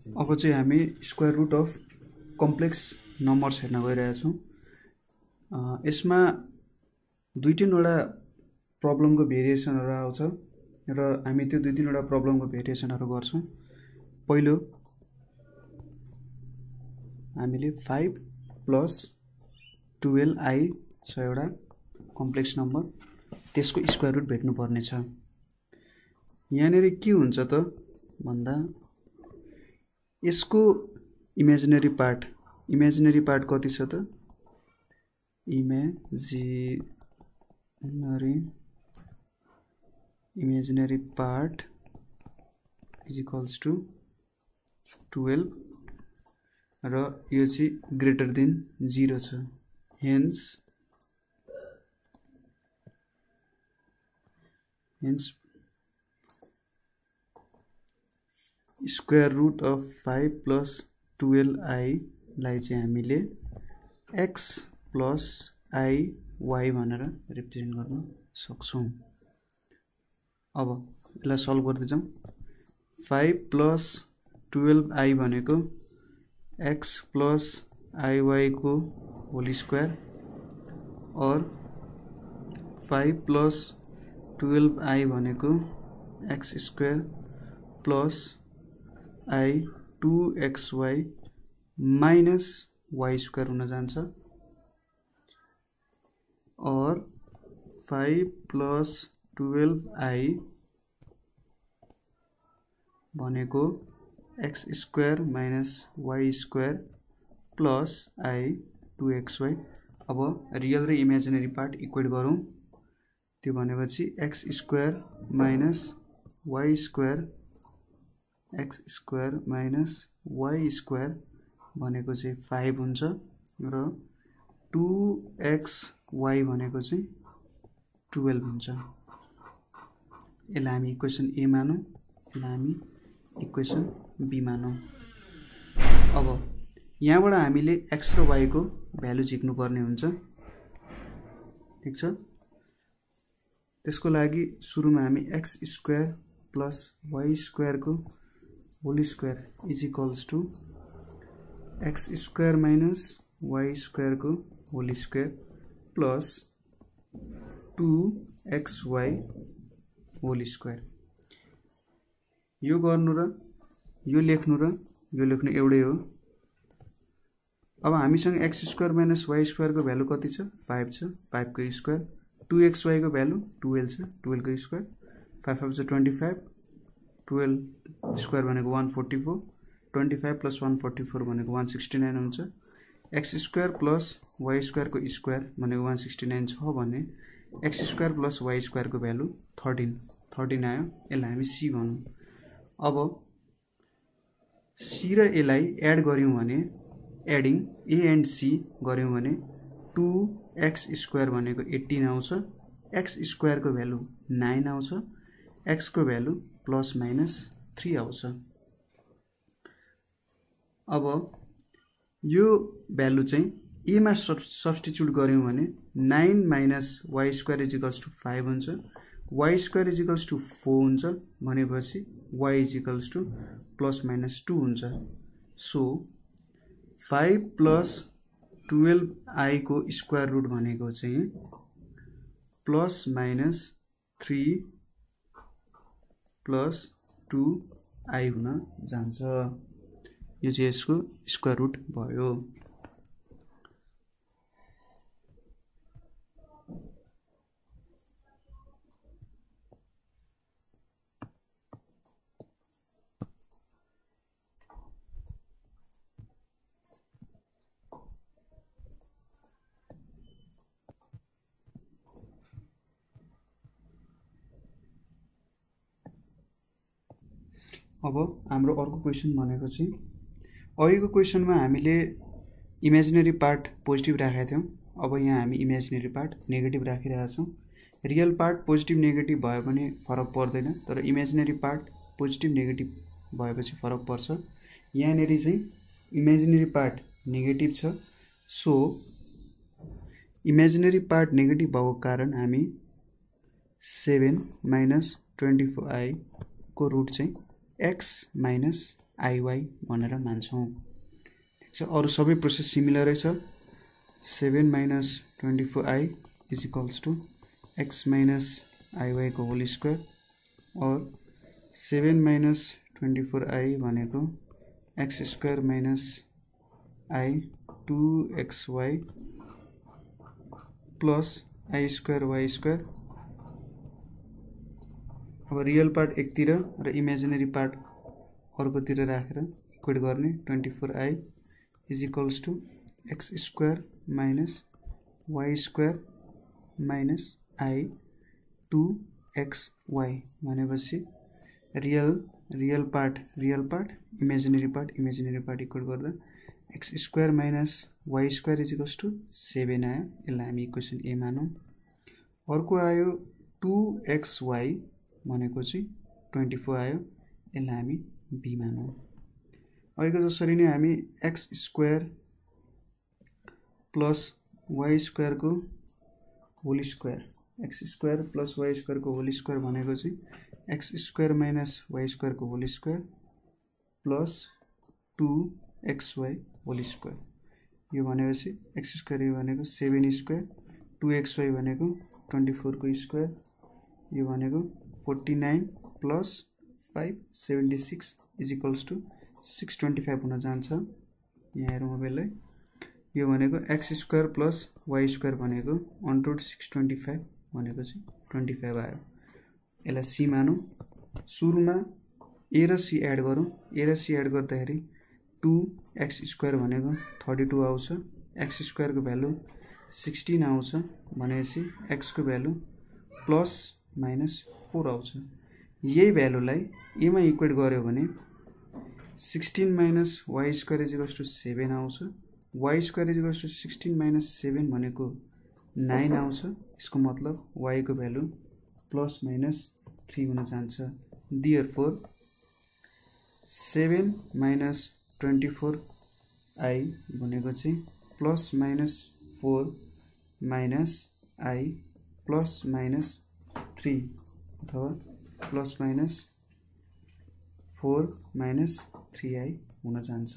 अब चाहिँ हामी square root of complex numbers हेर्न गइरहेका छौं। यसमा दुई तीनवटा प्रब्लमको भेरिएसनहरु आउँछ र हामी त्यो दुई तीनवटा प्रब्लमको भेरिएसनहरु गर्छौं। पहिलो हामीले 5 + 12i छ एउटा कम्प्लेक्स नम्बर, त्यसको स्क्वायर रुट भेट्नु पर्ने छ। यहाँनेर के हुन्छ त भन्दा यसको इमेजिनरी पार्ट कति छ त? imaginary part is equals to 12 र यो चाहिँ ग्रेटर देन 0 छ। hence square root of 5 + 12i लाई चाहिँ हामीले x + i y भनेर रिप्रेजेन्ट गर्न सक्छौं। अब यसलाई सल्भ गर्दै जाउँ। 5 + 12i भनेको x + iy को होल स्क्वायर और 5 + 12i भनेको x square plus i 2xy minus y square हुन जान्छ और 5 + 12i भनेको x square minus y square plus i 2xy। अब रियल र इमेजिनरी पार्ट इक्वेट गरौँ। त्यो भनेपछि x square minus y square भनेको चाहिँ 5 हुन्छ र 2xy भनेको चाहिँ 12 हुन्छ। यसलाई हामी इक्वेसन A मानौं, यसलाई हामी इक्वेसन B मानौं। अब यहाँबाट हामीले x र y को भ्यालु झिक्नु पर्ने हुन्छ। ठीक छ। त्यसको लागि सुरुमा हामी x square plus y square को whole square is equals to x square minus y square को whole square plus 2xy whole square. यो गर्नु र यो लेख्नु एउटै हो। अब हामीसँग x square minus y square को भ्यालु कति छ? 5 छ। 5 को स्क्वायर 2xy को भ्यालु 12 छ। 12 को स्क्वायर 5 5 25 12 स्क्वायर भनेको 144 25 + 144 भनेको 169 हुन्छ। x square plus y square को स्क्वायर भनेको 169 छ भने x square plus y square को भ्यालु 13 आयो। यसलाई हामी c भनौं। अब c र a लाई एड गर्यौं भने एडिङ a एन्ड c गर्यौं भने 2x स्क्वायर भनेको 18 आउँछ। x स्क्वायर को भ्यालु 9 आउँछ। x को भ्यालु प्लस माइनस 3 आउँछ। अब यो भ्यालु चाहिँ a मा सब्स्टिट्युट गर्यौं भने 9 minus y square is equals to 5 हुन्छ। y square is equals to 4 हुन्छ भनेपछि y is equals to plus minus 2 हुन्छ। सो 5 + 12i को स्क्वायर रुट भनेको चाहिँ प्लस माइनस 3 + 2i हुन जान्छ। यो चाहिँ यसको स्क्वायर रुट भयो। अब हाम्रो अर्को क्वेशन भनेको चाहिँ अघिको क्वेशनमा हामीले इमेजिनरी पार्ट पोजिटिभ राखेका थियौं। अब यहाँ हामी इमेजिनरी पार्ट नेगेटिभ राखिरहेका छौं। रियल पार्ट पोजिटिभ नेगेटिभ भयो भने फरक पर्दैन, तर इमेजिनरी पार्ट पोजिटिभ नेगेटिभ भएपछि फरक पर्छ। यहाँनेर चाहिँ इमेजिनरी पार्ट नेगेटिभ छ। सो इमेजिनरी पार्ट नेगेटिभ भएको कारण हामी 7 - 24i को रुट चाहिँ x - IY भनेर मान्छौं ठीक छ अरु सबै प्रोसेस सिमिलरै छ 7 minus 24i is equals to x minus IY को होल स्क्वायर और 7 minus 24i भनेको x square minus I 2xy plus I square y square अब रियल पार्ट एकतिर र इमेजिनरी पार्ट अर्कोतिर राखेर इक्वेट गर्ने 24i is equals to x square minus y square minus I 2xy भनेपछि real part imaginary part equal गर्दा x square minus y square is equals to 7 आयो यसलाई हामी इक्वेसन ए मानौं अर्को आयो 2xy भनेको चाहिँ 24 आयो यसलाई हामी b मानौं अहिलेको जसरी नै हामी x square plus y square को whole square x square plus y square को होल स्क्वायर भनेको चाहिँ x square minus y square को whole square plus 2xy whole square यो भनेपछि x square यो भनेको 7 स्क्वायर 2xy भनेको 24 को स्क्वायर यो भनेको 49 plus 576 is equals to 625 हुन जान्छ यहाँ हेरौँ अब यसलाई यो भनेको x square plus y square भनेको on root 625 भनेको चाहिँ 25 आयो यसलाई c मानौं सुरुमा a र c एड गरौँ a र c एड गर्दाखेरि 2x square भनेको 32 आउँछ x square को भ्यालु 16 आउँछ भनेपछि x को भ्यालु प्लस माइनस 4 आउँछ यही भ्यालुलाई a मा इक्वेट गर्यो भने 16 minus y square is equals to 7 आउँछ y square is equals to 16 minus 7 भनेको 9 आउँछ यसको मतलब y को भ्यालु प्लस माइनस 3 हुन जान्छ therefore 7 minus 24i भनेको चाहिँ plus minus 4 minus i plus minus 3 अथवा प्लस माइनस 4 माइनस 3i हुन जान्छ